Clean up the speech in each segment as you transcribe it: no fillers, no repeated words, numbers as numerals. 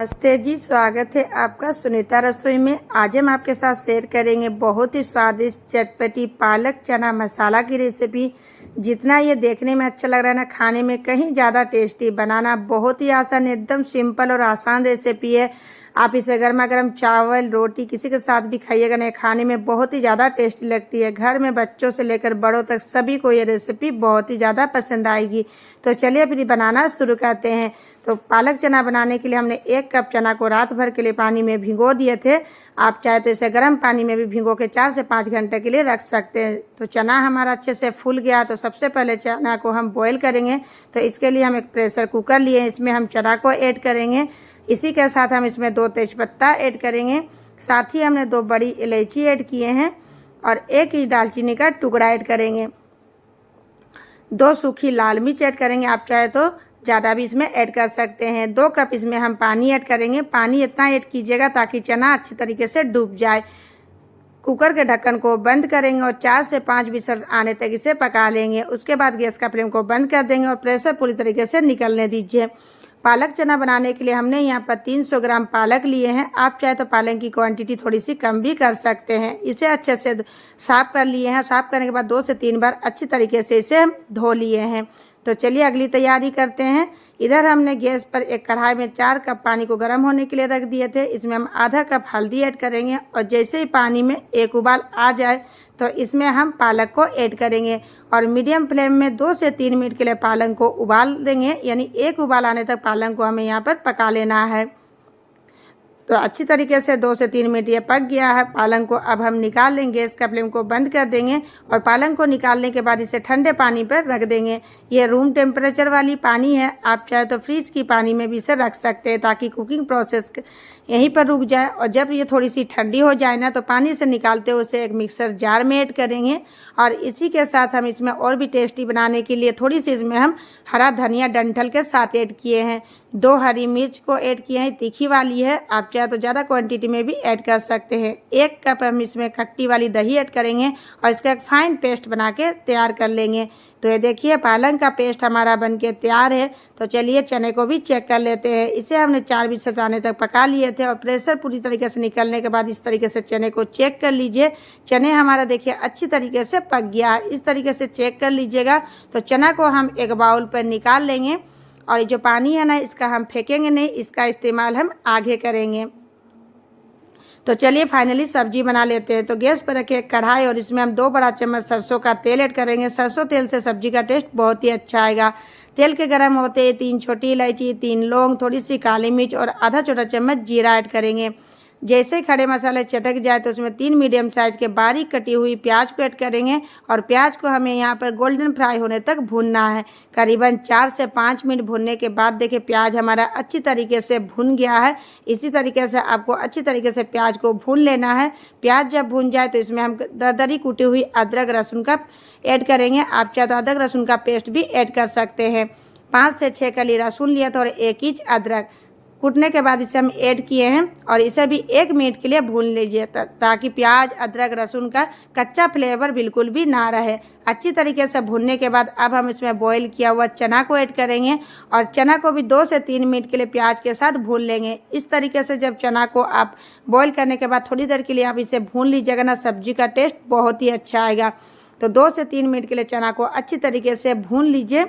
नमस्ते जी, स्वागत है आपका सुनीता रसोई में। आज हम आपके साथ शेयर करेंगे बहुत ही स्वादिष्ट चटपटी पालक चना मसाला की रेसिपी। जितना ये देखने में अच्छा लग रहा है ना, खाने में कहीं ज़्यादा टेस्टी। बनाना बहुत ही आसान, एकदम सिंपल और आसान रेसिपी है। आप इसे गर्मा गर्म चावल रोटी किसी के साथ भी खाइएगा ना, खाने में बहुत ही ज़्यादा टेस्टी लगती है। घर में बच्चों से लेकर बड़ों तक सभी को ये रेसिपी बहुत ही ज़्यादा पसंद आएगी। तो चलिए फिर बनाना शुरू करते हैं। तो पालक चना बनाने के लिए हमने 1 कप चना को रात भर के लिए पानी में भिगो दिए थे। आप चाहे तो इसे गर्म पानी में भी भिगो के 4 से 5 घंटे के लिए रख सकते हैं। तो चना हमारा अच्छे से फूल गया, तो सबसे पहले चना को हम बॉईल करेंगे। तो इसके लिए हम एक प्रेशर कुकर लिए, इसमें हम चना को ऐड करेंगे। इसी के साथ हम इसमें 2 तेजपत्ता ऐड करेंगे। साथ ही हमने 2 बड़ी इलायची ऐड किए हैं और 1 इंच दालचीनी का टुकड़ा ऐड करेंगे। 2 सूखी लाल मिर्च ऐड करेंगे। आप चाहे तो ज़्यादा भी इसमें ऐड कर सकते हैं। 2 कप इसमें हम पानी ऐड करेंगे। पानी इतना ऐड कीजिएगा ताकि चना अच्छी तरीके से डूब जाए। कुकर के ढक्कन को बंद करेंगे और 4 से 5 विसल आने तक इसे पका लेंगे। उसके बाद गैस का फ्लेम को बंद कर देंगे और प्रेशर पूरी तरीके से निकलने दीजिए। पालक चना बनाने के लिए हमने यहाँ पर 300 ग्राम पालक लिए हैं। आप चाहे तो पालक की क्वांटिटी थोड़ी सी कम भी कर सकते हैं। इसे अच्छे से साफ कर लिए हैं। साफ करने के बाद 2 से 3 बार अच्छी तरीके से इसे हम धो लिए हैं। तो चलिए अगली तैयारी करते हैं। इधर हमने गैस पर एक कढ़ाई में 4 कप पानी को गर्म होने के लिए रख दिए थे। इसमें हम आधा कप हल्दी ऐड करेंगे और जैसे ही पानी में एक उबाल आ जाए तो इसमें हम पालक को ऐड करेंगे और मीडियम फ्लेम में 2 से 3 मिनट के लिए पालक को उबाल देंगे। यानी एक उबाल आने तक पालक को हमें यहाँ पर पका लेना है। तो अच्छी तरीके से 2 से 3 मिनट ये पक गया है। पालक को अब हम निकाल लेंगे, गैस का फ्लेम को बंद कर देंगे और पालक को निकालने के बाद इसे ठंडे पानी पर रख देंगे। ये रूम टेम्परेचर वाली पानी है। आप चाहे तो फ्रिज की पानी में भी इसे रख सकते हैं ताकि कुकिंग प्रोसेस यहीं पर रुक जाए। और जब ये थोड़ी सी ठंडी हो जाए ना, तो पानी से निकालते हुए उसे एक मिक्सर जार में ऐड करेंगे। और इसी के साथ हम इसमें और भी टेस्टी बनाने के लिए थोड़ी सी इसमें हम हरा धनिया डंठल के साथ ऐड किए हैं। 2 हरी मिर्च को ऐड किए हैं, तीखी वाली है। आप चाहे तो ज़्यादा क्वांटिटी में भी ऐड कर सकते हैं। 1 कप हम इसमें खट्टी वाली दही ऐड करेंगे और इसका एक फाइन पेस्ट बना के तैयार कर लेंगे। तो ये देखिए पालक का पेस्ट हमारा बनके तैयार है। तो चलिए चने को भी चेक कर लेते हैं। इसे हमने 4 विसल आने तक पका लिए थे और प्रेशर पूरी तरीके से निकलने के बाद इस तरीके से चने को चेक कर लीजिए। चने हमारा देखिए अच्छी तरीके से पक गया है। इस तरीके से चेक कर लीजिएगा। तो चना को हम एक बाउल पर निकाल लेंगे और ये जो पानी है ना, इसका हम फेंकेंगे नहीं, इसका इस्तेमाल हम आगे करेंगे। तो चलिए फाइनली सब्जी बना लेते हैं। तो गैस पर रखे कढ़ाई और इसमें हम 2 बड़ा चम्मच सरसों का तेल ऐड करेंगे। सरसों तेल से सब्जी का टेस्ट बहुत ही अच्छा आएगा। तेल के गर्म होते 3 छोटी इलायची, 3 लौंग, थोड़ी सी काली मिर्च और आधा छोटा चम्मच जीरा ऐड करेंगे। जैसे ही खड़े मसाले चटक जाए तो उसमें 3 मीडियम साइज के बारीक कटी हुई प्याज को ऐड करेंगे और प्याज को हमें यहाँ पर गोल्डन फ्राई होने तक भूनना है। करीबन 4 से 5 मिनट भूनने के बाद देखिए प्याज हमारा अच्छी तरीके से भुन गया है। इसी तरीके से आपको अच्छी तरीके से प्याज को भून लेना है। प्याज जब भून जाए तो इसमें हम दरदरी कुटी हुई अदरक लहसुन का ऐड करेंगे। आप चाहे तो अदरक लहसुन का पेस्ट भी ऐड कर सकते हैं। 5 से 6 कली लहसुन लिया था और 1 इंच अदरक कूटने के बाद इसे हम ऐड किए हैं और इसे भी 1 मिनट के लिए भून लीजिए ताकि प्याज अदरक लहसुन का कच्चा फ्लेवर बिल्कुल भी ना रहे। अच्छी तरीके से भूनने के बाद अब हम इसमें बॉईल किया हुआ चना को ऐड करेंगे और चना को भी 2 से 3 मिनट के लिए प्याज के साथ भून लेंगे। इस तरीके से जब चना को आप बॉईल करने के बाद थोड़ी देर के लिए आप इसे भून लीजिएगा ना, सब्जी का टेस्ट बहुत ही अच्छा आएगा। तो 2 से 3 मिनट के लिए चना को अच्छी तरीके से भून लीजिए।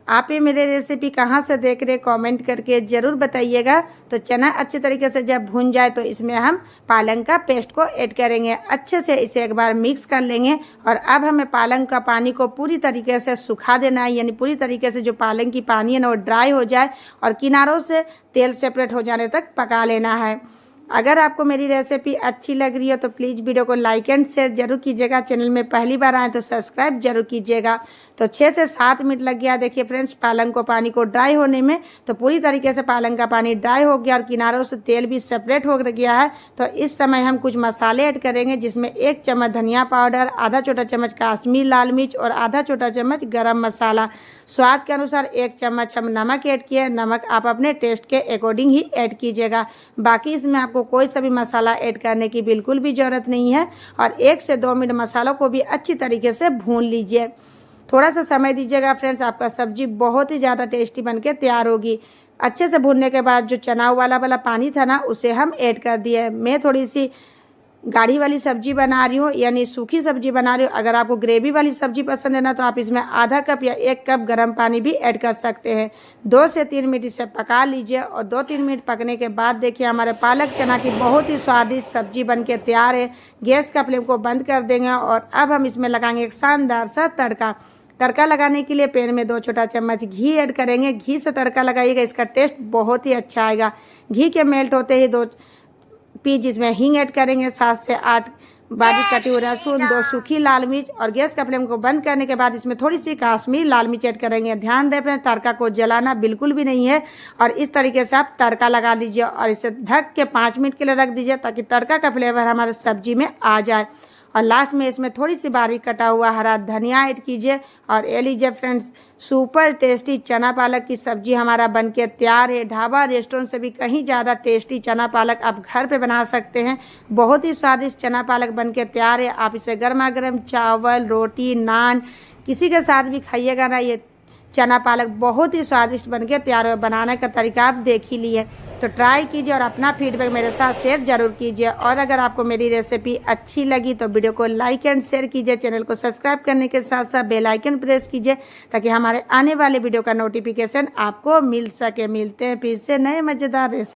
आप ये मेरे रेसिपी कहाँ से देख रहे कमेंट करके ज़रूर बताइएगा। तो चना अच्छे तरीके से जब भून जाए तो इसमें हम पालक का पेस्ट को ऐड करेंगे। अच्छे से इसे एक बार मिक्स कर लेंगे और अब हमें पालक का पानी को पूरी तरीके से सुखा देना है। यानी पूरी तरीके से जो पालक की पानी है ना, वो ड्राई हो जाए और किनारों से तेल सेपरेट हो जाने तक पका लेना है। अगर आपको मेरी रेसिपी अच्छी लग रही हो तो प्लीज़ वीडियो को लाइक एंड शेयर जरूर कीजिएगा। चैनल में पहली बार आए तो सब्सक्राइब जरूर कीजिएगा। तो 6 से 7 मिनट लग गया देखिए फ्रेंड्स पालक को पानी को ड्राई होने में। तो पूरी तरीके से पालक का पानी ड्राई हो गया और किनारों से तेल भी सेपरेट हो गया है। तो इस समय हम कुछ मसाले ऐड करेंगे, जिसमें 1 चम्मच धनिया पाउडर, आधा छोटा चम्मच काश्मीर लाल मिर्च और आधा छोटा चम्मच गरम मसाला। स्वाद के अनुसार 1 चम्मच हम नमक ऐड किए। नमक आप अपने टेस्ट के अकॉर्डिंग ही ऐड कीजिएगा। बाकी इसमें आपको कोई सा भी मसाला ऐड करने की बिल्कुल भी ज़रूरत नहीं है। और 1 से 2 मिनट मसालों को भी अच्छी तरीके से भून लीजिए। थोड़ा सा समय दीजिएगा फ्रेंड्स, आपका सब्जी बहुत ही ज़्यादा टेस्टी बनके तैयार होगी। अच्छे से भूनने के बाद जो चना वाला पानी था ना उसे हम ऐड कर दिए। मैं थोड़ी सी गाढ़ी वाली सब्जी बना रही हूँ, यानी सूखी सब्जी बना रही हूँ। अगर आपको ग्रेवी वाली सब्जी पसंद है ना तो आप इसमें आधा कप या 1 कप गर्म पानी भी ऐड कर सकते हैं। 2 से 3 मिनट इसे पका लीजिए और 2-3 मिनट पकने के बाद देखिए हमारे पालक चना की बहुत ही स्वादिष्ट सब्जी बनके तैयार है। गैस का फ्लेम को बंद कर देंगे और अब हम इसमें लगाएंगे एक शानदार सा तड़का लगाने के लिए पैन में 2 छोटा चम्मच घी ऐड करेंगे। घी से तड़का लगाइएगा, इसका टेस्ट बहुत ही अच्छा आएगा। घी के मेल्ट होते ही 2 पीस इसमें हींग ऐड करेंगे, 7 से 8 बारीक कटी हुई लहसुन, 2 सूखी लाल मिर्च और गैस का फ्लेम को बंद करने के बाद इसमें थोड़ी सी कश्मीरी लाल मिर्च ऐड करेंगे। ध्यान दें अपने तड़का को जलाना बिल्कुल भी नहीं है और इस तरीके से आप तड़का लगा दीजिए और इसे ढक के 5 मिनट के लिए रख दीजिए ताकि तड़का का फ्लेवर हमारे सब्जी में आ जाए। और लास्ट में इसमें थोड़ी सी बारीक कटा हुआ हरा धनिया ऐड कीजिए और ये लीजिए फ्रेंड्स, सुपर टेस्टी चना पालक की सब्जी हमारा बनके तैयार है। ढाबा रेस्टोरेंट से भी कहीं ज़्यादा टेस्टी चना पालक आप घर पे बना सकते हैं। बहुत ही स्वादिष्ट चना पालक बनके तैयार है। आप इसे गर्मा गर्म चावल, रोटी, नान किसी के साथ भी खाइएगा ना, ये चना पालक बहुत ही स्वादिष्ट बनके तैयार हो। बनाने का तरीका आप देख ही लिए, तो ट्राई कीजिए और अपना फीडबैक मेरे साथ शेयर जरूर कीजिए। और अगर आपको मेरी रेसिपी अच्छी लगी तो वीडियो को लाइक एंड शेयर कीजिए। चैनल को सब्सक्राइब करने के साथ साथ बेल आइकन प्रेस कीजिए ताकि हमारे आने वाले वीडियो का नोटिफिकेशन आपको मिल सके। मिलते हैं फिर से नए मज़ेदार रेसिपी।